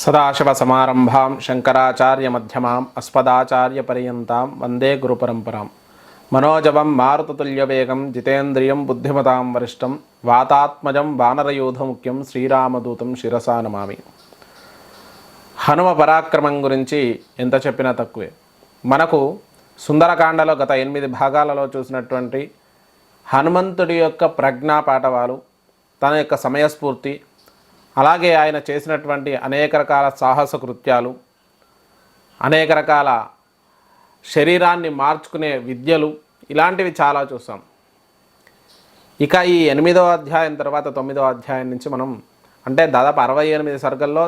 సదాశివసమారంభాం శంకరాచార్యమధ్యమాం అస్మదాచార్యపర్యంతాం వందే గురుపరంపరాం. మనోజవం మారుతతుల్యవేగం జితేంద్రియం బుద్ధిమతాం వరిష్టం వాతాత్మజం వానరయూధముఖ్యం శ్రీరామదూతం శిరసా నమామి. హనుమ పరాక్రమం గురించి ఎంత చెప్పినా తక్కువే. మనకు సుందరకాండలో గత 8 భాగాలలో చూసినటువంటి హనుమంతుడి యొక్క ప్రజ్ఞా పాఠవాలు, తన యొక్క సమయస్ఫూర్తి, అలాగే ఆయన చేసినటువంటి అనేక రకాల సాహస కృత్యాలు, అనేక రకాల శరీరాన్ని మార్చుకునే విద్యలు, ఇలాంటివి చాలా చూసాం. ఇక ఈ 8వ అధ్యాయం తర్వాత 9వ అధ్యాయం నుంచి మనం అంటే దాదాపు 68 సర్గల్లో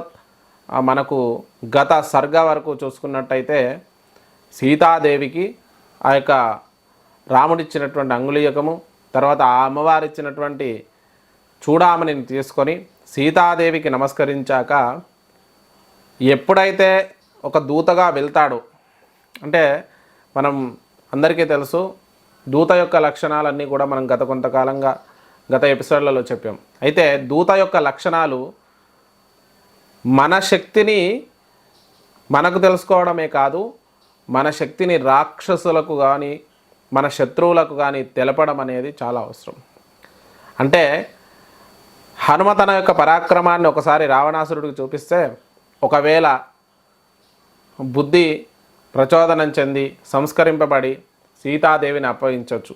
మనకు గత సర్గ వరకు చూసుకున్నట్టయితే సీతాదేవికి ఆ యొక్క రాముడిచ్చినటువంటి అంగుళీయకము, తర్వాత ఆ అమ్మవారు ఇచ్చినటువంటి చూడామణిని తీసుకొని సీతాదేవికి నమస్కరించాక ఎప్పుడైతే ఒక దూతగా వెళ్తాడో, అంటే మనం అందరికీ తెలుసు దూత యొక్క లక్షణాలన్నీ కూడా మనం కొంతకాలంగా గత ఎపిసోడ్లలో చెప్పాం. అయితే దూత యొక్క లక్షణాలు మన శక్తిని మనకు తెలుసుకోవడమే కాదు, మన శక్తిని రాక్షసులకు కానీ మన శత్రువులకు కానీ తెలపడం అనేది చాలా అవసరం. అంటే హనుమ తన యొక్క పరాక్రమాన్ని ఒకసారి రావణాసురుడికి చూపిస్తే ఒకవేళ బుద్ధి ప్రచోదనం చెంది సంస్కరింపబడి సీతాదేవిని అప్పగించవచ్చు,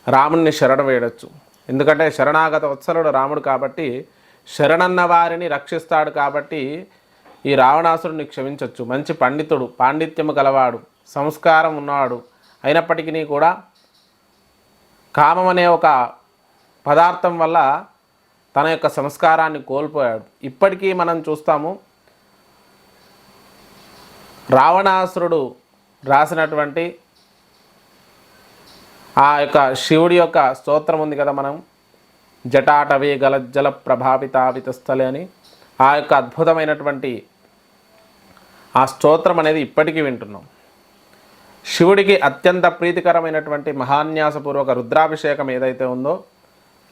రాముణ్ణి శరణ వేయవచ్చు. ఎందుకంటే శరణాగత వత్సలుడు రాముడు కాబట్టి, శరణన్న వారిని రక్షిస్తాడు కాబట్టి ఈ రావణాసురుడిని క్షమించవచ్చు. మంచి పండితుడు, పాండిత్యము గలవాడు, సంస్కారం ఉన్నవాడు అయినప్పటికీ కూడా కామం అనే ఒక పదార్థం వల్ల తన యొక్క సంస్కారాన్ని కోల్పోయాడు. ఇప్పటికీ మనం చూస్తాము రావణాసురుడు రాసినటువంటి ఆ యొక్క శివుడి యొక్క స్తోత్రం ఉంది కదా, మనం జటాటవే గలజ్జల ప్రభావితావితస్థలే అని ఆ యొక్క అద్భుతమైనటువంటి ఆ స్తోత్రం అనేది ఇప్పటికీ వింటున్నాం. శివుడికి అత్యంత ప్రీతికరమైనటువంటి మహాన్యాసపూర్వక రుద్రాభిషేకం ఏదైతే ఉందో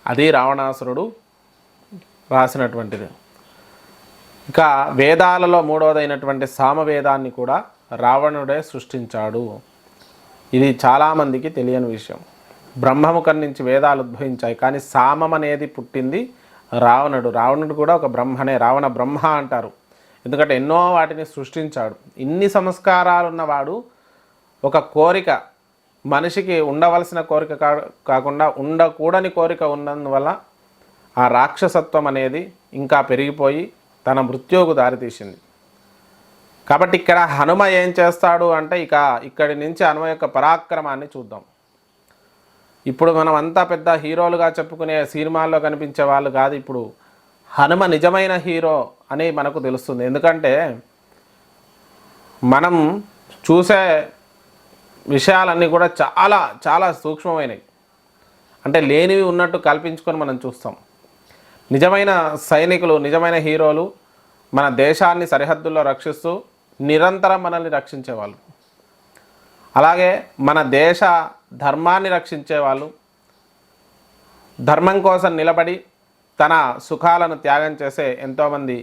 అది రావణాసురుడు రాసినటువంటిది. ఇక వేదాలలో 3వదైనటువంటి సామవేదాన్ని కూడా రావణుడే సృష్టించాడు. ఇది చాలామందికి తెలియని విషయం. బ్రహ్మముఖం నుంచి వేదాలు ఉద్భవించాయి, కానీ సామం అనేది పుట్టింది రావణుడు కూడా ఒక బ్రహ్మనే, రావణ బ్రహ్మ అంటారు. ఎందుకంటే ఎన్నో వాటిని సృష్టించాడు. ఇన్ని సంస్కారాలు ఉన్నవాడు ఒక కోరిక, మనిషికి ఉండవలసిన కోరిక కాకుండా ఉండకూడని కోరిక ఉన్నందువల్ల ఆ రాక్షసత్వం అనేది ఇంకా పెరిగిపోయి తన మృత్యువుకు దారితీసింది. కాబట్టి ఇక్కడ హనుమ ఏం చేస్తాడు అంటే ఇక్కడి నుంచి హనుమ యొక్క పరాక్రమాన్ని చూద్దాం. ఇప్పుడు మనం అంతా పెద్ద హీరోలుగా చెప్పుకునే సినిమాల్లో కనిపించే వాళ్ళు కాదు. ఇప్పుడు హనుమ నిజమైన హీరో అని మనకు తెలుస్తుంది. ఎందుకంటే మనం చూసే విషయాలన్నీ కూడా చాలా చాలా సూక్ష్మమైనవి, అంటే లేనివి ఉన్నట్టు కల్పించుకొని మనం చూస్తాం. నిజమైన సైనికులు, నిజమైన హీరోలు మన దేశాన్ని సరిహద్దుల్లో రక్షిస్తూ నిరంతరం మనల్ని రక్షించేవాళ్ళు. అలాగే మన దేశ ధర్మాన్ని రక్షించేవాళ్ళు, ధర్మం కోసం నిలబడి తన సుఖాలను త్యాగం చేసే ఎంతోమంది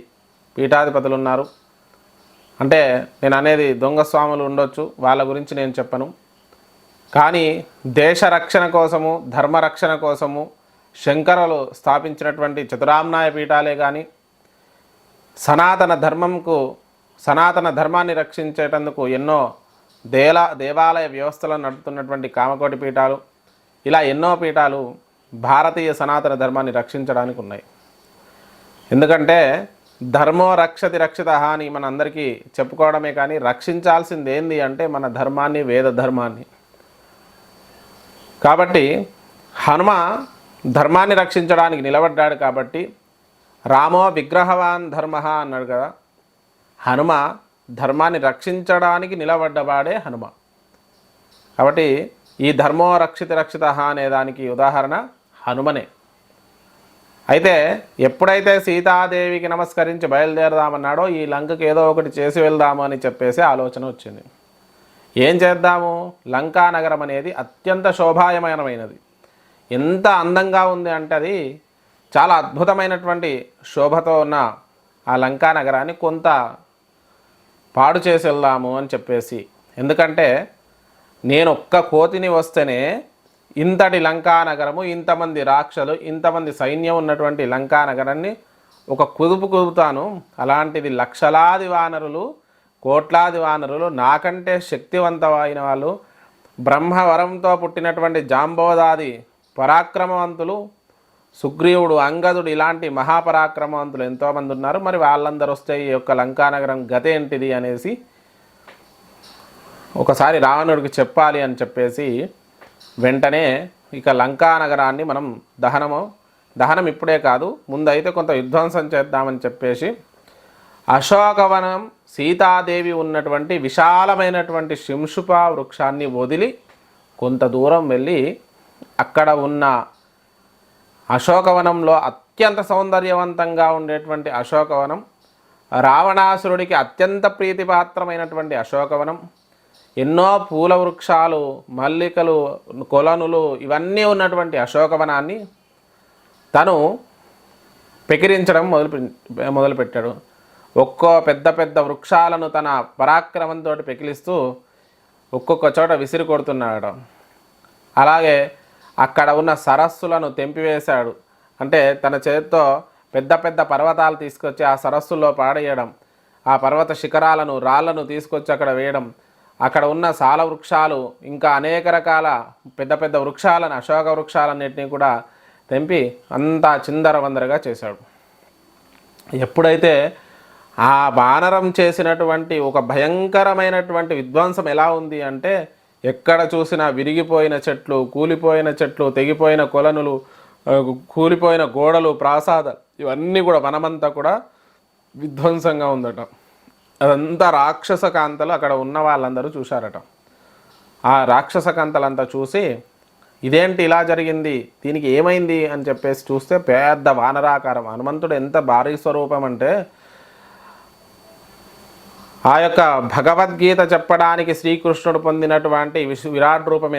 పీఠాధిపతులు ఉన్నారు. అంటే నేను అనేది దొంగ స్వాములు ఉండొచ్చు, వాళ్ళ గురించి నేను చెప్పను. కానీ దేశ రక్షణ కోసము, ధర్మ రక్షణ కోసము శంకరులు స్థాపించినటువంటి చతురామ్నాయ పీఠాలే కానీ, సనాతన ధర్మాన్ని రక్షించేటందుకు ఎన్నో దేవాలయ వ్యవస్థలను నడుపుతున్నటువంటి కామకోటి పీఠాలు, ఇలా ఎన్నో పీఠాలు భారతీయ సనాతన ధర్మాన్ని రక్షించడానికి ఉన్నాయి. ఎందుకంటే ధర్మో రక్షతి రక్షిత అని మన అందరికీ చెప్పుకోవడమే, కానీ రక్షించాల్సింది ఏంది అంటే మన ధర్మాన్ని, వేద ధర్మాన్ని. కాబట్టి హనుమ ధర్మాన్ని రక్షించడానికి నిలబడ్డాడు. కాబట్టి రామో విగ్రహవాన్ ధర్మ అన్నాడు కదా, హనుమ ధర్మాన్ని రక్షించడానికి నిలబడ్డవాడే హనుమ. కాబట్టి ఈ ధర్మో రక్షిత రక్షిత అనే దానికి ఉదాహరణ హనుమనే. అయితే ఎప్పుడైతే సీతాదేవికి నమస్కరించి బయలుదేరదామన్నాడో ఈ లంకకి ఏదో ఒకటి చేసి వెళ్దాము అని చెప్పేసి ఆలోచన వచ్చింది. ఏం చేద్దాము? లంకా నగరం అనేది అత్యంత శోభాయమానమైనది. ఎంత అందంగా ఉంది అంటే అది చాలా అద్భుతమైనటువంటి శోభతో ఉన్న ఆ లంకా నగరాన్ని కొంత పాడు చేసి వెళ్దాము అని చెప్పేసి. ఎందుకంటే నేను ఒక్క కోతిని వస్తేనే ఇంతటి లంకా నగరము, ఇంతమంది రాక్షసులు, ఇంతమంది సైన్యం ఉన్నటువంటి లంకా నగరాన్ని ఒక కుదుపు కుదుపుతాను. అలాంటిది లక్షలాది వానరులు, కోట్లాది వానరులు, నాకంటే శక్తివంతమైన వాళ్ళు, బ్రహ్మవరంతో పుట్టినటువంటి జాంబోదాది పరాక్రమవంతులు, సుగ్రీవుడు, అంగదుడు, ఇలాంటి మహాపరాక్రమవంతులు ఎంతోమంది ఉన్నారు. మరి వాళ్ళందరూ వస్తే ఈ యొక్క లంకానగరం గతేంటిది అనేసి ఒకసారి రావణుడికి చెప్పాలి అని చెప్పేసి వెంటనే ఇక లంకానగరాన్ని మనం దహనం ఇప్పుడే కాదు, ముందైతే కొంత విధ్వంసం చేద్దామని చెప్పేసి అశోకవనం సీతాదేవి ఉన్నటువంటి విశాలమైనటువంటి శింషుప వృక్షాన్ని వదిలి కొంత దూరం వెళ్ళి అక్కడ ఉన్న అశోకవనంలో అత్యంత సౌందర్యవంతంగా ఉండేటువంటి అశోకవనం, రావణాసురుడికి అత్యంత ప్రీతిపాత్రమైనటువంటి అశోకవనం, ఎన్నో పూల వృక్షాలు, మల్లికలు, కొలనులు ఇవన్నీ ఉన్నటువంటి అశోకవనాన్ని తను పెకిరించడం మొదలుపెట్టాడు. ఒక్కో పెద్ద పెద్ద వృక్షాలను తన పరాక్రమంతో పెకిలిస్తూ ఒక్కొక్క చోట విసిరి కొడుతున్నాడు. అలాగే అక్కడ ఉన్న సరస్సులను తెంపివేశాడు. అంటే తన చేతితో పెద్ద పెద్ద పర్వతాలు తీసుకొచ్చి ఆ సరస్సుల్లో పాడేయడం, ఆ పర్వత శిఖరాలను, రాళ్లను తీసుకొచ్చి అక్కడ వేయడం, అక్కడ ఉన్న సాల వృక్షాలు, ఇంకా అనేక రకాల పెద్ద పెద్ద వృక్షాలను, అశోక వృక్షాలన్నింటినీ కూడా తెంపి అంతా చిందరవందరగా చేశాడు. ఎప్పుడైతే ఆ వానరం చేసినటువంటి ఒక భయంకరమైనటువంటి విధ్వంసం ఎలా ఉంది అంటే, ఎక్కడ చూసినా విరిగిపోయిన చెట్లు, కూలిపోయిన చెట్లు, తెగిపోయిన కొలనులు, కూలిపోయిన గోడలు, ప్రాసాదాలు, ఇవన్నీ కూడా వనమంతా కూడా విధ్వంసంగా ఉందట. అదంతా రాక్షస కాంతలు అక్కడ ఉన్న వాళ్ళందరూ చూశారట. ఆ రాక్షస కాంతలంతా చూసి ఇదేంటి ఇలా జరిగింది, దీనికి ఏమైంది అని చెప్పేసి చూస్తే పెద్ద వానరాకారం. హనుమంతుడు ఎంత భారీ స్వరూపం అంటే, ఆ యొక్క భగవద్గీత చెప్పడానికి శ్రీకృష్ణుడు పొందినటువంటి విరాట్ రూపం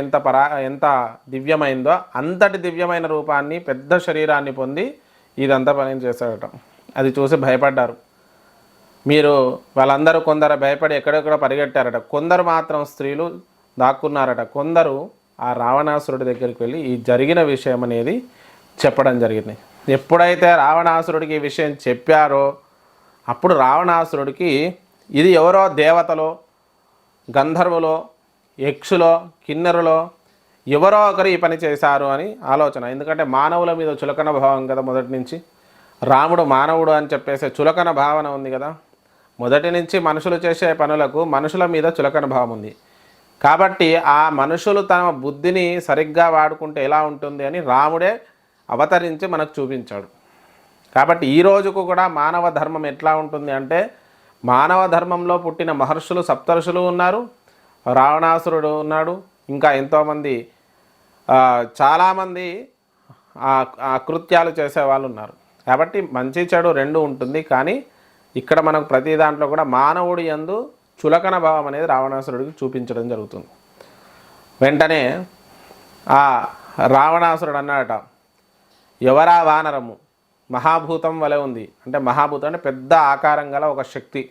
ఎంత దివ్యమైందో అంతటి దివ్యమైన రూపాన్ని, పెద్ద శరీరాన్ని పొంది ఇదంతా పని చేశాడట. అది చూసి భయపడ్డారు. వాళ్ళందరూ కొందరు భయపడి ఎక్కడెక్కడ పరిగెట్టారట. కొందరు మాత్రం స్త్రీలు దాక్కున్నారట. కొందరు ఆ రావణాసురుడి దగ్గరికి వెళ్ళి ఈ జరిగిన విషయం అనేది చెప్పడం జరిగింది. ఎప్పుడైతే రావణాసురుడికి ఈ విషయం చెప్పారో అప్పుడు రావణాసురుడికి ఇది ఎవరో దేవతలో, గంధర్వులో, యక్షులో, కిన్నెరులో ఎవరో ఒకరు ఈ పని చేశారు అని ఆలోచన. ఎందుకంటే మానవుల మీద చులకన భావం కదా మొదటి నుంచి. రాముడు మానవుడు అని చెప్పేసే చులకన భావన ఉంది కదా. మొదటి నుంచి మనుషులు చేసే పనులకు మనుషుల మీద చులకన భావం ఉంది. కాబట్టి ఆ మనుషులు తమ బుద్ధిని సరిగ్గా వాడుకుంటే ఎలా ఉంటుంది అని రాముడే అవతరించి మనకు చూపించాడు. కాబట్టి ఈ రోజుకు కూడా మానవ ధర్మం ఎట్లా ఉంటుంది అంటే, మానవ ధర్మంలో పుట్టిన మహర్షులు, సప్తర్షులు ఉన్నారు, రావణాసురుడు ఉన్నాడు, ఇంకా ఎంతోమంది చాలామంది కృత్యాలు చేసేవాళ్ళు ఉన్నారు. కాబట్టి మంచి చెడు రెండు ఉంటుంది. కానీ ఇక్కడ మనకు ప్రతి దాంట్లో కూడా మానవుడి యందు చులకన భావం అనేది రావణాసురుడికి చూపించడం జరుగుతుంది. వెంటనే ఆ రావణాసురుడు అన్నాడట, ఎవరా వానరము, మహాభూతం వలె ఉంది. అంటే మహాభూతం అంటే పెద్ద ఆకారం గల ఒక శక్తి.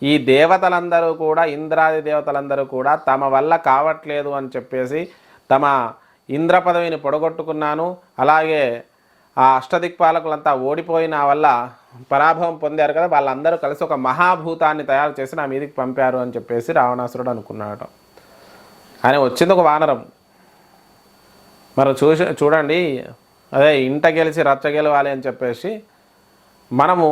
ఈ దేవతలందరూ కూడా, ఇంద్రాది దేవతలందరూ కూడా తమ వల్ల కావట్లేదు అని చెప్పేసి తమ ఇంద్ర పదవిని పొడగొట్టుకున్నాను, అలాగే ఆ అష్టదిక్పాలకులంతా ఓడిపోయిన వల్ల పరాభవం పొందారు కదా, వాళ్ళందరూ కలిసి ఒక మహాభూతాన్ని తయారు చేసి నా మీదికి పంపారు అని చెప్పేసి రావణాసురుడు అనుకున్నాడు. ఆయన వచ్చింది ఒక వానరం. మరి చూడండి, అదే ఇంట గెలిచి రచ్చ గెలవాలి అని చెప్పేసి మనము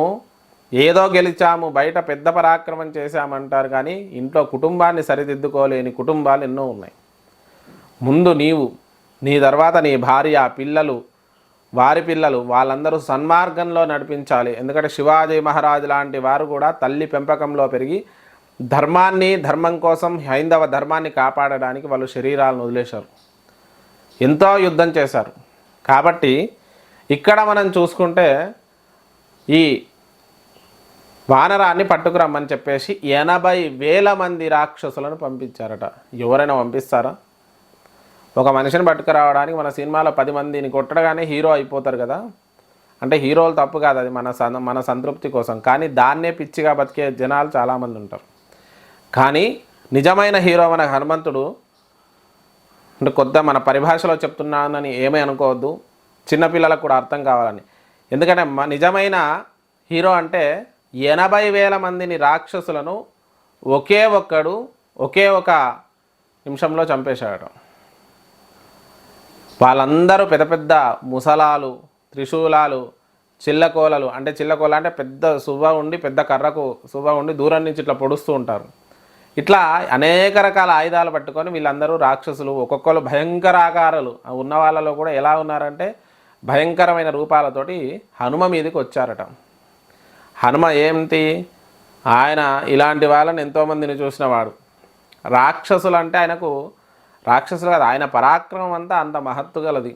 ఏదో గెలిచాము, బయట పెద్ద పరాక్రమం చేశామంటారు, కానీ ఇంట్లో కుటుంబాన్ని సరిదిద్దుకోలేని కుటుంబాలు ఎన్నో ఉన్నాయి. ముందు నీవు, నీ తర్వాత నీ భార్య, పిల్లలు, వారి పిల్లలు, వాళ్ళందరూ సన్మార్గంలో నడిపించాలి. ఎందుకంటే శివాజీ మహారాజు లాంటి వారు కూడా తల్లి పెంపకంలో పెరిగి ధర్మం కోసం, హైందవ ధర్మాన్ని కాపాడడానికి వాళ్ళు శరీరాలను వదిలేశారు, ఎంతో యుద్ధం చేశారు. కాబట్టి ఇక్కడ మనం చూసుకుంటే ఈ వానరాన్ని పట్టుకురమ్మని చెప్పేసి 80,000 మంది రాక్షసులను పంపించారట. ఎవరైనా పంపిస్తారా? ఒక మనిషిని పట్టుకురావడానికి మన సినిమాలో 10 మందిని కొట్టడగానే హీరో అయిపోతారు కదా. అంటే హీరోలు తప్పు కాదు, అది మన సంతృప్తి కోసం. కానీ దాన్నే పిచ్చిగా బతికే జనాలు చాలామంది ఉంటారు. కానీ నిజమైన హీరో మన హనుమంతుడు. అంటే కొత్త మన పరిభాషలో చెప్తున్నానని ఏమీ అనుకోవద్దు, చిన్నపిల్లలకు కూడా అర్థం కావాలని. ఎందుకంటే నిజమైన హీరో అంటే 80,000 మందిని రాక్షసులను ఒకే ఒక నిమిషంలో చంపేశాడు. వాళ్ళందరూ పెద్ద పెద్ద ముసలాలు, త్రిశూలాలు, చిల్లకోలలు. అంటే చిల్లకోల అంటే పెద్ద సువ్వ ఉండి, పెద్ద కర్రకు సువ్వ ఉండి దూరం నుంచి ఇట్లా పొడుస్తూ ఉంటారు. ఇట్లా అనేక రకాల ఆయుధాలు పట్టుకొని వీళ్ళందరూ రాక్షసులు, ఒక్కొక్కరు భయంకర ఆకారాలు ఉన్న వాళ్ళలో కూడా ఎలా ఉన్నారంటే భయంకరమైన రూపాలతోటి హనుమ మీదకి వచ్చారట. హనుమ ఏంటి, ఆయన ఇలాంటి వాళ్ళని ఎంతోమందిని చూసినవాడు. రాక్షసులు అంటే ఆయనకు రాక్షసులు కాదు, ఆయన పరాక్రమం అంతా అంత మహత్తు గలది.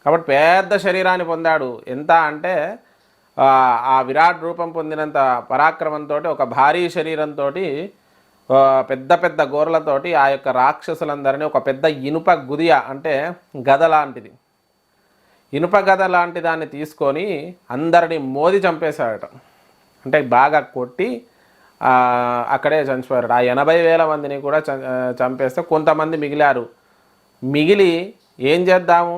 కాబట్టి పెద్ద శరీరాన్ని పొందాడు. ఎంత అంటే ఆ విరాట్ రూపం పొందినంత పరాక్రమంతో, ఒక భారీ శరీరంతో, పెద్ద పెద్ద గోర్లతోటి ఆ యొక్క రాక్షసులందరినీ ఒక పెద్ద ఇనుప గుదియ అంటే గద లాంటిది, ఇనుప గద లాంటి దాన్ని తీసుకొని అందరినీ మోది చంపేశాడట. అంటే బాగా కొట్టి అక్కడే చనిపోయారు. ఆ 80,000 మందిని కూడా చంపేస్తే కొంతమంది మిగిలారు. మిగిలి ఏం చేద్దాము,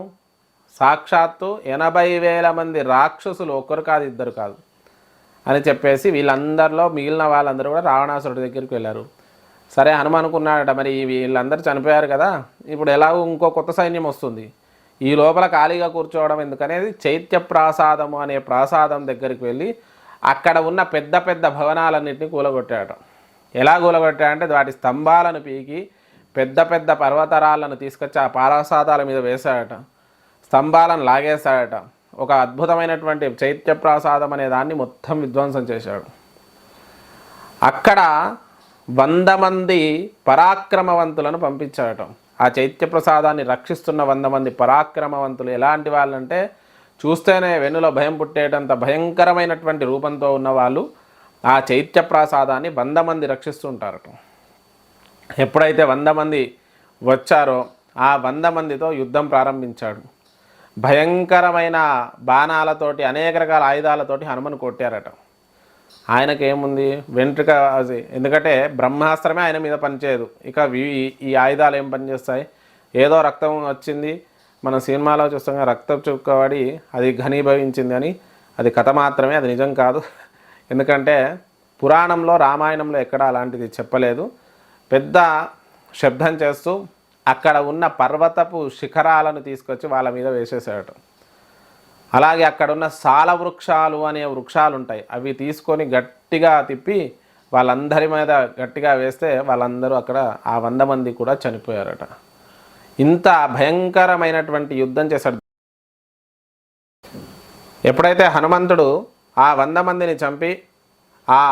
సాక్షాత్తు 80,000 మంది రాక్షసులు, ఒక్కరు కాదు ఇద్దరు కాదు అని చెప్పేసి వీళ్ళందరిలో మిగిలిన వాళ్ళందరూ కూడా రావణాసురుడి దగ్గరికి వెళ్ళారు. సరే హనుమ అనుకున్నాడట, మరి వీళ్ళందరూ చనిపోయారు కదా, ఇప్పుడు ఎలాగో ఇంకో కొత్త సైన్యం వస్తుంది, ఈ లోపల ఖాళీగా కూర్చోవడం ఎందుకనేది చైత్య ప్రాసాదము అనే ప్రాసాదం దగ్గరికి వెళ్ళి అక్కడ ఉన్న పెద్ద పెద్ద భవనాలన్నింటినీ కూలగొట్టాడు. ఎలా కూలగొట్టాడంటే వాటి స్తంభాలను పీకి పెద్ద పెద్ద పర్వతరాలను తీసుకొచ్చి ఆ ప్రాసాదాల మీద వేశాడట, స్తంభాలను లాగేశాడట. ఒక అద్భుతమైనటువంటి చైత్య ప్రాసాదం అనే దాన్ని మొత్తం విధ్వంసం చేశాడు. అక్కడ 100 మంది పరాక్రమవంతులను పంపించాడట. ఆ చైత్య ప్రసాదాన్ని రక్షిస్తున్న 100 మంది పరాక్రమవంతులు ఎలాంటి వాళ్ళంటే చూస్తేనే వెన్నులో భయం పుట్టేటంత భయంకరమైనటువంటి రూపంతో ఉన్నవాళ్ళు ఆ చైత్య ప్రసాదాన్ని 100 మంది రక్షిస్తుంటారట. ఎప్పుడైతే 100 మంది వచ్చారో ఆ 100 మందితో యుద్ధం ప్రారంభించాడు. భయంకరమైన బాణాలతోటి, అనేక రకాల ఆయుధాలతోటి హనుమను కొట్టారట. ఆయనకేముంది, వెంట్రుక, ఎందుకంటే బ్రహ్మాస్త్రమే ఆయన మీద పనిచేయదు. ఇక ఈ ఆయుధాలు ఏం పనిచేస్తాయి, ఏదో రక్తం వచ్చింది, మన సినిమాలో చూస్తాం రక్తం చుక్కబడి అది ఘనీభవించింది అని, అది కథ మాత్రమే, అది నిజం కాదు. ఎందుకంటే పురాణంలో, రామాయణంలో ఎక్కడ అలాంటిది చెప్పలేదు. పెద్ద శబ్దం చేస్తూ అక్కడ ఉన్న పర్వతపు శిఖరాలను తీసుకొచ్చి వాళ్ళ మీద వేసేసాడు. అలాగే అక్కడ ఉన్న సాల వృక్షాలు అనే వృక్షాలు ఉంటాయి, అవి తీసుకొని గట్టిగా తిప్పి వాళ్ళందరి మీద గట్టిగా వేస్తే వాళ్ళందరూ అక్కడ ఆ 100 మంది కూడా చనిపోయారట. ఇంత భయంకరమైనటువంటి యుద్ధం చేశాడు. ఎప్పుడైతే హనుమంతుడు ఆ 100 మందిని చంపి ఆ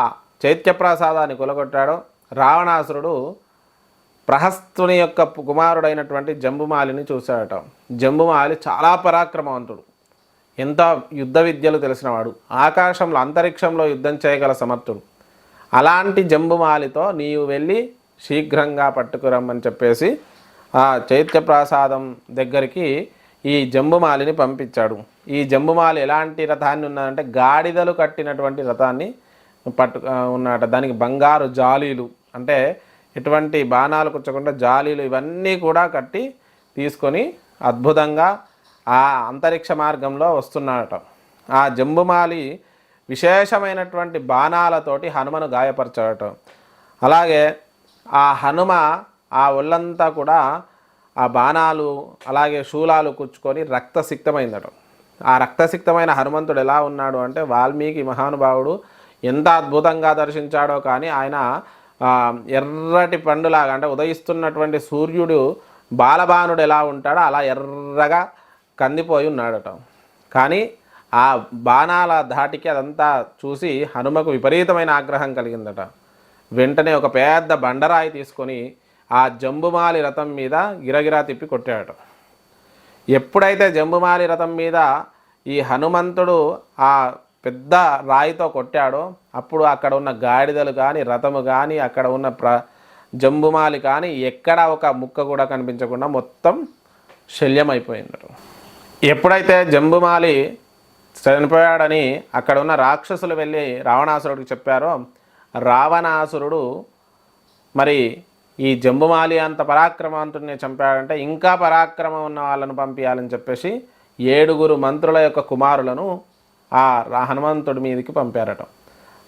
చైత్యప్రసాదాన్ని కొలగొట్టాడో, రావణాసురుడు ప్రహస్తుని యొక్క కుమారుడైనటువంటి జంబుమాలిని చూశాడట. జంబుమాలి చాలా పరాక్రమవంతుడు, ఎంత యుద్ధ విద్యలు తెలిసినవాడు, ఆకాశంలో అంతరిక్షంలో యుద్ధం చేయగల సమర్థుడు. అలాంటి జంబుమాలితో నీవు వెళ్ళి శీఘ్రంగా పట్టుకురమ్మని చెప్పేసి ఆ చైత్యప్రసాదం దగ్గరికి ఈ జంబుమాలిని పంపించాడు. ఈ జంబుమాలి ఎలాంటి రథాన్ని ఉన్నదంటే గాడిదలు కట్టినటువంటి రథాన్ని ఉన్నాడట. దానికి బంగారు జాలీలు, అంటే ఎటువంటి బాణాలు కుచ్చకుండా జాలీలు ఇవన్నీ కూడా కట్టి తీసుకొని అద్భుతంగా ఆ అంతరిక్ష మార్గంలో వస్తున్నాడట. ఆ జంబుమాలి విశేషమైనటువంటి బాణాలతోటి హనుమను గాయపరచాడట. అలాగే ఆ హనుమ ఆ ఒళ్ళంతా కూడా ఆ బాణాలు అలాగే శూలాలు కుచ్చుకొని రక్తసిక్తమైందట. ఆ రక్తసిక్తమైన హనుమంతుడు ఎలా ఉన్నాడు అంటే, వాల్మీకి మహానుభావుడు ఎంత అద్భుతంగా దర్శించాడో కానీ ఆయన ఎర్రటి పండులాగా, అంటే ఉదయిస్తున్నటువంటి సూర్యుడు బాలబాణుడు ఎలా ఉంటాడో అలా ఎర్రగా కందిపోయి ఉన్నాడట. కానీ ఆ బాణాల ధాటికి అదంతా చూసి హనుమకు విపరీతమైన ఆగ్రహం కలిగిందట. వెంటనే ఒక పెద్ద బండరాయి తీసుకొని ఆ జంబుమాలి రథం మీద గిరగిరా తిప్పి కొట్టాడట. ఎప్పుడైతే జంబుమాలి రథం మీద ఈ హనుమంతుడు ఆ పెద్ద రాయితో కొట్టాడో అప్పుడు అక్కడ ఉన్న గాడిదలు కానీ, రథము కానీ, అక్కడ ఉన్న జంబుమాలి కానీ ఎక్కడ ఒక ముక్క కూడా కనిపించకుండా మొత్తం శల్యమైపోయిందట. ఎప్పుడైతే జంబుమాలి చనిపోయాడని అక్కడ ఉన్న రాక్షసులు వెళ్ళి రావణాసురుడికి చెప్పారో, రావణాసురుడు మరి ఈ జంబుమాలి అంత పరాక్రమవంతుడిని చంపాడంటే ఇంకా పరాక్రమం ఉన్న వాళ్ళను పంపించాలని చెప్పేసి 7 మంత్రుల యొక్క కుమారులను ఆ హనుమంతుడి మీదకి పంపారట.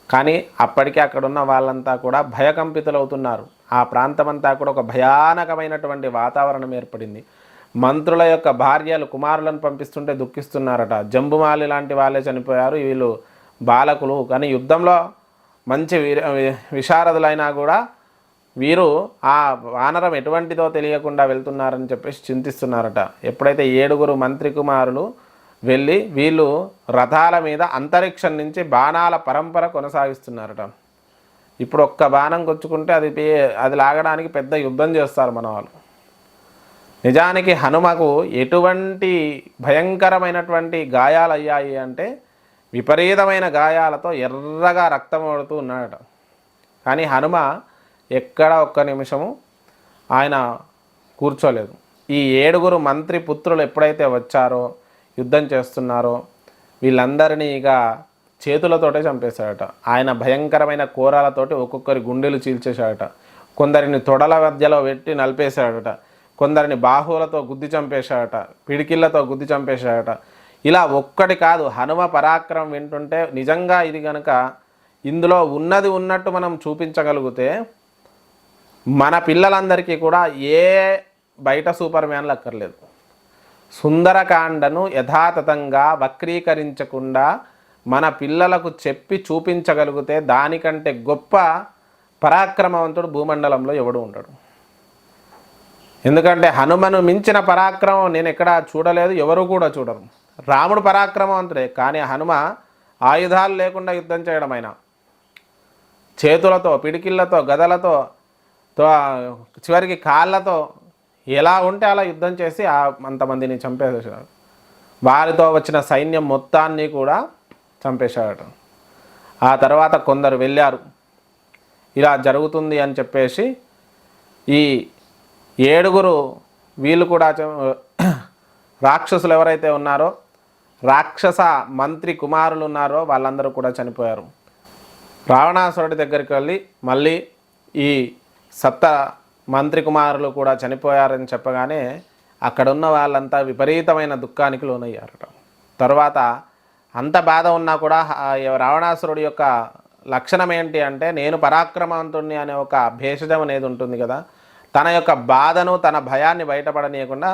కానీ అప్పటికే అక్కడున్న వాళ్ళంతా కూడా భయకంపితులవుతున్నారు. ఆ ప్రాంతమంతా కూడా ఒక భయానకమైనటువంటి వాతావరణం ఏర్పడింది. మంత్రుల యొక్క భార్యలు కుమారులను పంపిస్తుంటే దుఃఖిస్తున్నారట. జంబుమాలి లాంటి వాళ్ళే చనిపోయారు, వీళ్ళు బాలకులు. కానీ యుద్ధంలో మంచి విశారదులైనా కూడా వీరు ఆ వానరం ఎటువంటిదో తెలియకుండా వెళ్తున్నారని చెప్పేసి చింతిస్తున్నారట. ఎప్పుడైతే 7 మంత్రి కుమారులు వెళ్ళి వీళ్ళు రథాల మీద అంతరిక్షం నుంచి బాణాల పరంపర కొనసాగిస్తున్నారట. ఇప్పుడు ఒక్క బాణం కొచ్చుకుంటే అది లాగడానికి పెద్ద యుద్ధం చేస్తారు మన వాళ్ళు. నిజానికి హనుమకు ఎటువంటి భయంకరమైనటువంటి గాయాలు అయ్యాయి అంటే విపరీతమైన గాయాలతో ఎర్రగా రక్తం పడుతూ ఉన్నాడట. కానీ హనుమ ఎక్కడ ఒక్క నిమిషము ఆయన కూర్చోలేదు. ఈ 7 మంత్రి పుత్రులు ఎప్పుడైతే వచ్చారో యుద్ధం చేస్తున్నారో వీళ్ళందరినీ ఇక చేతులతోటే చంపేశాడట. ఆయన భయంకరమైన కోరాలతోటి ఒక్కొక్కరి గుండెలు చీల్చేశాడట. కొందరిని తొడల మధ్యలో పెట్టి నలిపేశాడట. కొందరిని బాహువులతో గుద్ది చంపేశాడట. పిడికిళ్ళతో గుద్ది చంపేశాడట. ఇలా ఒక్కటి కాదు, హనుమ పరాక్రమం వింటుంటే నిజంగా ఇది కనుక ఇందులో ఉన్నది ఉన్నట్టు మనం చూపించగలిగితే మన పిల్లలందరికీ కూడా ఏ బయట సూపర్ మ్యాన్లు అక్కర్లేదు. సుందరకాండను యథాతథంగా వక్రీకరించకుండా మన పిల్లలకు చెప్పి చూపించగలిగితే దానికంటే గొప్ప పరాక్రమవంతుడు భూమండలంలో ఎవడు ఉంటాడు. ఎందుకంటే హనుమను మించిన పరాక్రమం నేను ఎక్కడా చూడలేదు, ఎవరు కూడా చూడరు. రాముడు పరాక్రమవంతుడే, కానీ హనుమ ఆయుధాలు లేకుండా యుద్ధం చేయడం, ఆయన చేతులతో, పిడికిళ్ళతో, గదలతో, చివరికి కాళ్ళతో ఎలా ఉంటే అలా యుద్ధం చేసి అంతమందిని చంపేశాడు. వారితో వచ్చిన సైన్యం మొత్తాన్ని కూడా చంపేశాడు. ఆ తర్వాత కొందరు వెళ్ళారు, ఇలా జరుగుతుంది అని చెప్పేసి ఈ 7 వీళ్ళు కూడా రాక్షసులు ఎవరైతే ఉన్నారో, రాక్షస మంత్రి కుమారులు ఉన్నారో వాళ్ళందరూ కూడా చనిపోయారు. రావణాసురుడి దగ్గరికి వెళ్ళి మళ్ళీ ఈ 7 మంత్రి కుమారులు కూడా చనిపోయారని చెప్పగానే అక్కడున్న వాళ్ళంతా విపరీతమైన దుఃఖానికి లోనయ్యారట. తర్వాత అంత బాధ ఉన్నా కూడా రావణాసురుడి యొక్క లక్షణం ఏంటి అంటే, నేను పరాక్రమవంతుణ్ణి అనే ఒక భేషజం అనేది ఉంటుంది కదా, తన యొక్క బాధను తన భయాన్ని బయటపడనీయకుండా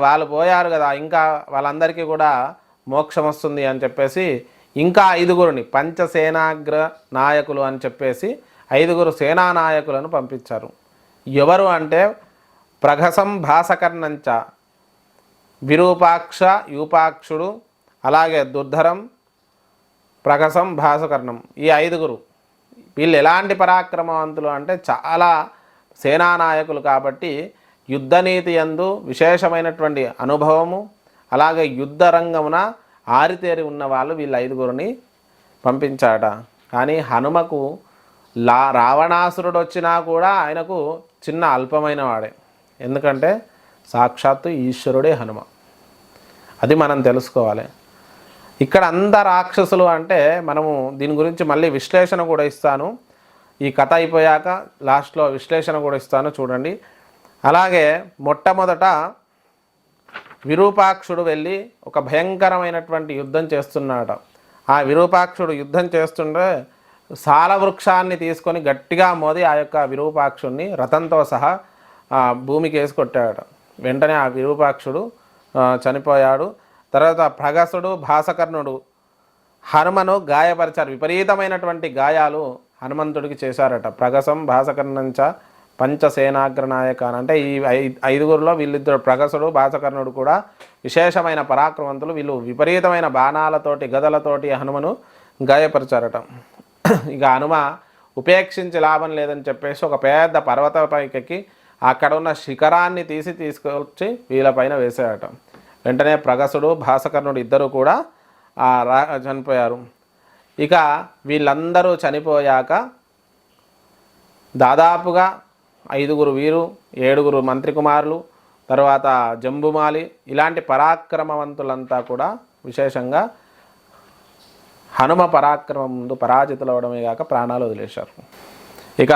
వాళ్ళు పోయారు కదా, ఇంకా వాళ్ళందరికీ కూడా మోక్షం వస్తుంది అని చెప్పేసి ఇంకా 5 పంచసేనాగ్ర నాయకులు అని చెప్పేసి 5 సేనా నాయకులను పంపించారు. ఎవరు అంటే ప్రఘసం భాసకర్ణంచ, విరూపాక్ష యూపాక్షుడు, అలాగే దుర్ధరం, ప్రఘసం, భాసకర్ణం, ఈ 5 వీళ్ళు ఎలాంటి పరాక్రమవంతులు అంటే చాలా సేనానాయకులు కాబట్టి యుద్ధనీతి యందు విశేషమైనటువంటి అనుభవము, అలాగే యుద్ధ రంగమున ఆరితేరి ఉన్న వాళ్ళు వీళ్ళు 5 పంపించాట. కానీ హనుమకు రావణాసురుడు వచ్చినా కూడా ఆయనకు చిన్న అల్పమైన వాడే, ఎందుకంటే సాక్షాత్తు ఈశ్వరుడే హనుమ. అది మనం తెలుసుకోవాలి. ఇక్కడ అంత రాక్షసులు అంటే మనము దీని గురించి మళ్ళీ విశ్లేషణ కూడా ఇస్తాను. ఈ కథ అయిపోయాక లాస్ట్లో విశ్లేషణ కూడా ఇస్తాను, చూడండి. అలాగే మొట్టమొదట విరూపాక్షుడు వెళ్ళి ఒక భయంకరమైనటువంటి యుద్ధం చేస్తున్నాడు. ఆ విరూపాక్షుడు యుద్ధం చేస్తుంటే సాల వృక్షాన్ని తీసుకొని గట్టిగా మోది ఆ యొక్క విరూపాక్షుడిని రథంతో సహా భూమికి వేసి కొట్టాడు. వెంటనే ఆ విరూపాక్షుడు చనిపోయాడు. తర్వాత ప్రగసుడు, భాసకర్ణుడు హనుమను గాయపరిచారు. విపరీతమైనటువంటి గాయాలు హనుమంతుడికి చేశారట. ప్రగసం భాసకర్ణంచ పంచసేనాగ్రనాయక అంటే ఈ 5 వీళ్ళిద్దరు, ప్రగసుడు, భాసకర్ణుడు కూడా విశేషమైన పరాక్రమవంతులు. వీళ్ళు విపరీతమైన బాణాలతోటి, గదలతోటి హనుమను గాయపరిచారట. ఇక హనుమ ఉపేక్షించి లాభం లేదని చెప్పేసి ఒక పెద్ద పర్వతపైకి అక్కడ ఉన్న శిఖరాన్ని తీసుకొచ్చి వీళ్ళపైన వేసాడట. వెంటనే ప్రగసుడు, భాసకర్ణుడు ఇద్దరు కూడా చనిపోయారు. ఇక వీళ్ళందరూ చనిపోయాక దాదాపుగా 5 వీరు, 7 మంత్రి కుమారులు, తర్వాత జంబుమాలి, ఇలాంటి పరాక్రమవంతులంతా కూడా విశేషంగా హనుమ పరాక్రమం ముందు పరాజితులవడమే కాక ప్రాణాలు వదిలేశారు. ఇక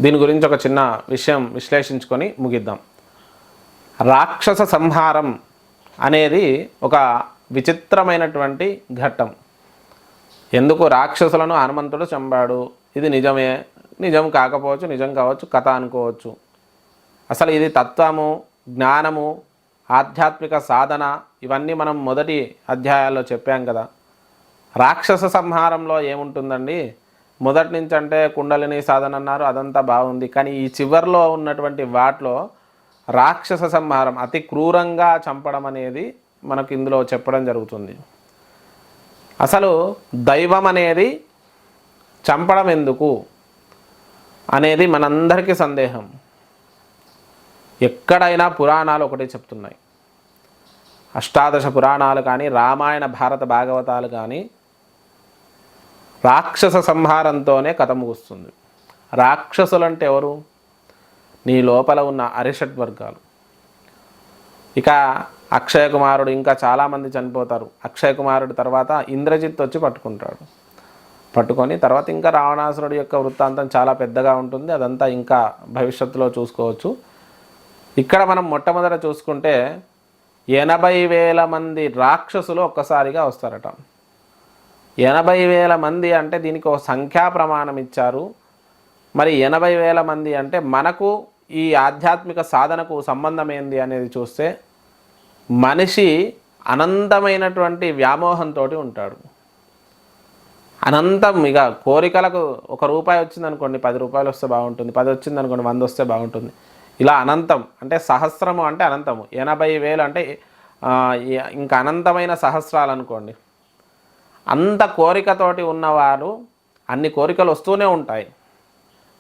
దీని గురించి ఒక చిన్న విషయం విశ్లేషించుకొని ముగిద్దాం. రాక్షస సంహారం అనేది ఒక విచిత్రమైనటువంటి ఘట్టం. ఎందుకు రాక్షసులను హనుమంతుడు చంపాడు? ఇది నిజమే, నిజం కాకపోవచ్చు, నిజం కావచ్చు, కథ అనుకోవచ్చు. అసలు ఇది తత్వము, జ్ఞానము, ఆధ్యాత్మిక సాధన ఇవన్నీ మనం మొదటి అధ్యాయాల్లో చెప్పాం కదా. రాక్షస సంహారంలో ఏముంటుందండి? మొదటి నుంచి అంటే కుండలిని సాధన అన్నారు, అదంతా బాగుంది. కానీ ఈ చివరిలో ఉన్నటువంటి వాటిలో రాక్షస సంహారం, అతి క్రూరంగా చంపడం అనేది మనకు ఇందులో చెప్పడం జరుగుతుంది. అసలు దైవం అనేది చంపడం ఎందుకు అనేది మనందరికీ సందేహం. ఎక్కడైనా పురాణాలు ఒకటే చెప్తున్నాయి. అష్టాదశ పురాణాలు కానీ, రామాయణ భారత భాగవతాలు కానీ రాక్షస సంహారంతోనే కథ ముగుస్తుంది. రాక్షసులు అంటే ఎవరు? నీ లోపల ఉన్న అరిషడ్ వర్గాలు. ఇక అక్షయ కుమారుడు, ఇంకా చాలామంది చనిపోతారు. అక్షయ కుమారుడు తర్వాత ఇంద్రజిత్ వచ్చి పట్టుకుంటాడు. పట్టుకొని తర్వాత ఇంకా రావణాసురుడు యొక్క వృత్తాంతం చాలా పెద్దగా ఉంటుంది. అదంతా ఇంకా భవిష్యత్తులో చూసుకోవచ్చు. ఇక్కడ మనం మొట్టమొదట చూసుకుంటే 80,000 మంది రాక్షసులు ఒక్కసారిగా వస్తారట. 80,000 మంది అంటే దీనికి ఒక సంఖ్యా ప్రమాణం ఇచ్చారు. మరి 80,000 మంది అంటే మనకు ఈ ఆధ్యాత్మిక సాధనకు సంబంధం ఏంది అనేది చూస్తే మనిషి అనంతమైనటువంటి వ్యామోహంతో ఉంటాడు. అనంతం. ఇక కోరికలకు ₹1 వచ్చిందనుకోండి 10 రూపాయలు వస్తే బాగుంటుంది, 10 వచ్చిందనుకోండి 100 వస్తే బాగుంటుంది. ఇలా అనంతం అంటే సహస్రము అంటే అనంతము, 80,000 అంటే ఇంకా అనంతమైన సహస్రాలు అనుకోండి. అంత కోరికతోటి ఉన్నవారు అన్ని కోరికలు వస్తూనే ఉంటాయి.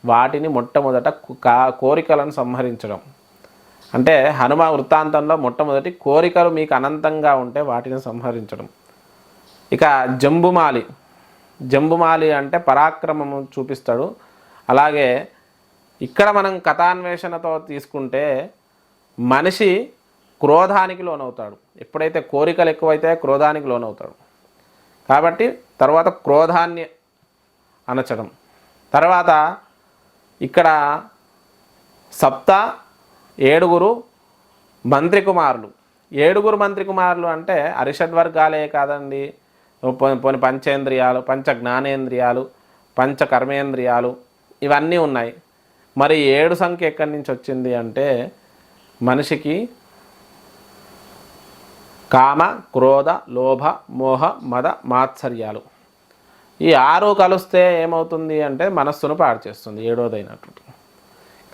వాటిని మొట్టమొదట కోరికలను సంహరించడం అంటే హనుమ వృత్తాంతంలో మొట్టమొదటి కోరికలు మీకు అనంతంగా ఉంటే వాటిని సంహరించడం. ఇక జంబుమాలి అంటే పరాక్రమము చూపిస్తాడు. అలాగే ఇక్కడ మనం కథాన్వేషణతో తీసుకుంటే మనిషి క్రోధానికి లోనవుతాడు. ఎప్పుడైతే కోరికలు ఎక్కువైతే క్రోధానికి లోనవుతాడు. కాబట్టి తర్వాత క్రోధాన్ని అణచడం. తర్వాత ఇక్కడ 7 మంత్రి కుమారులు. 7 మంత్రి కుమారులు అంటే అరిషడ్ వర్గాలే కాదండి. పోని పంచేంద్రియాలు, పంచ జ్ఞానేంద్రియాలు, పంచ కర్మేంద్రియాలు ఇవన్నీ ఉన్నాయి. మరి 7 సంఖ్య ఎక్కడి నుంచి వచ్చింది అంటే మనిషికి కామ, క్రోధ, లోభ, మోహ, మద, మాత్సర్యాలు ఈ 6 కలిస్తే ఏమవుతుంది అంటే మనస్సును పాడు చేస్తుంది, 7వదైనట్టు.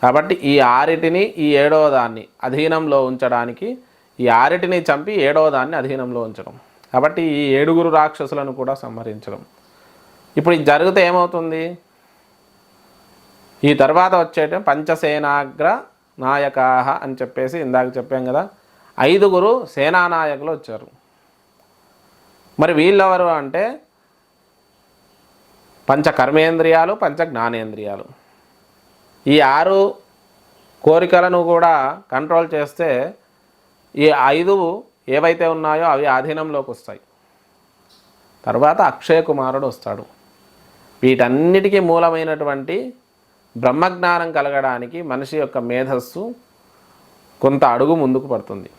కాబట్టి ఈ 6టిని ఈ 7వదాన్ని అధీనంలో ఉంచడానికి, ఈ 6టిని చంపి 7వదాన్ని అధీనంలో ఉంచడం. కాబట్టి ఈ 7 రాక్షసులను కూడా సంహరించడం. ఇప్పుడు ఇది జరిగితే ఏమవుతుంది? ఈ తర్వాత వచ్చేట పంచసేనాగ్ర నాయకాహ అని చెప్పేసి ఇందాక చెప్పాం కదా. 5 సేనానాయకులు వచ్చారు. మరి వీళ్ళెవరు అంటే పంచ కర్మేంద్రియాలు, పంచ జ్ఞానేంద్రియాలు. ఈ 6 కోరికలను కూడా కంట్రోల్ చేస్తే ఈ 5 ఏవైతే ఉన్నాయో అవి ఆధీనంలోకి వస్తాయి. తర్వాత అక్షయ కుమారుడు వస్తాడు. వీటన్నిటికీ మూలమైనటువంటి బ్రహ్మజ్ఞానం కలగడానికి మనిషి యొక్క మేధస్సు కొంత అడుగు ముందుకు పడుతుంది.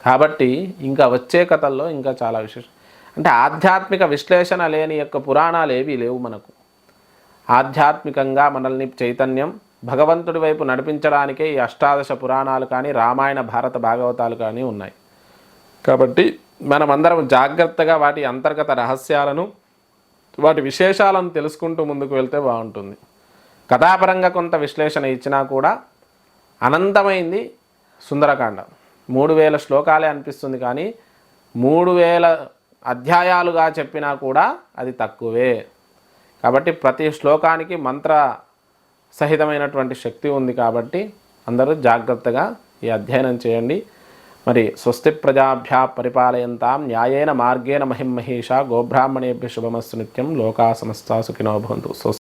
కాబట్టి ఇంకా వచ్చే కథల్లో ఇంకా చాలా విశేషం. అంటే ఆధ్యాత్మిక విశ్లేషణ లేని యొక్క పురాణాలు ఏవీ లేవు మనకు. ఆధ్యాత్మికంగా మనల్ని చైతన్యం భగవంతుడి వైపు నడిపించడానికే ఈ అష్టాదశ పురాణాలు కానీ, రామాయణ భారత భాగవతాలు కానీ ఉన్నాయి. కాబట్టి మనమందరం జాగ్రత్తగా వాటి అంతర్గత రహస్యాలను, వాటి విశేషాలను తెలుసుకుంటూ ముందుకు వెళ్తే బాగుంటుంది. కథాపరంగా కొంత విశ్లేషణ ఇచ్చినా కూడా అనంతమైంది సుందరకాండ. 3000 శ్లోకాలే అనిపిస్తుంది, కానీ 3000 అధ్యాయాలుగా చెప్పినా కూడా అది తక్కువే. కాబట్టి ప్రతి శ్లోకానికి మంత్ర సహితమైనటువంటి శక్తి ఉంది. కాబట్టి అందరూ జాగ్రత్తగా ఈ అధ్యయనం చేయండి. మరి స్వస్తి ప్రజాభ్యా పరిపాలయంతాం న్యాయేన మార్గేణ మహిమహేష గోబ్రాహ్మణేభ్య శుభమస్తు నిత్యం లోకా సమస్తా సుఖినో భవంతు.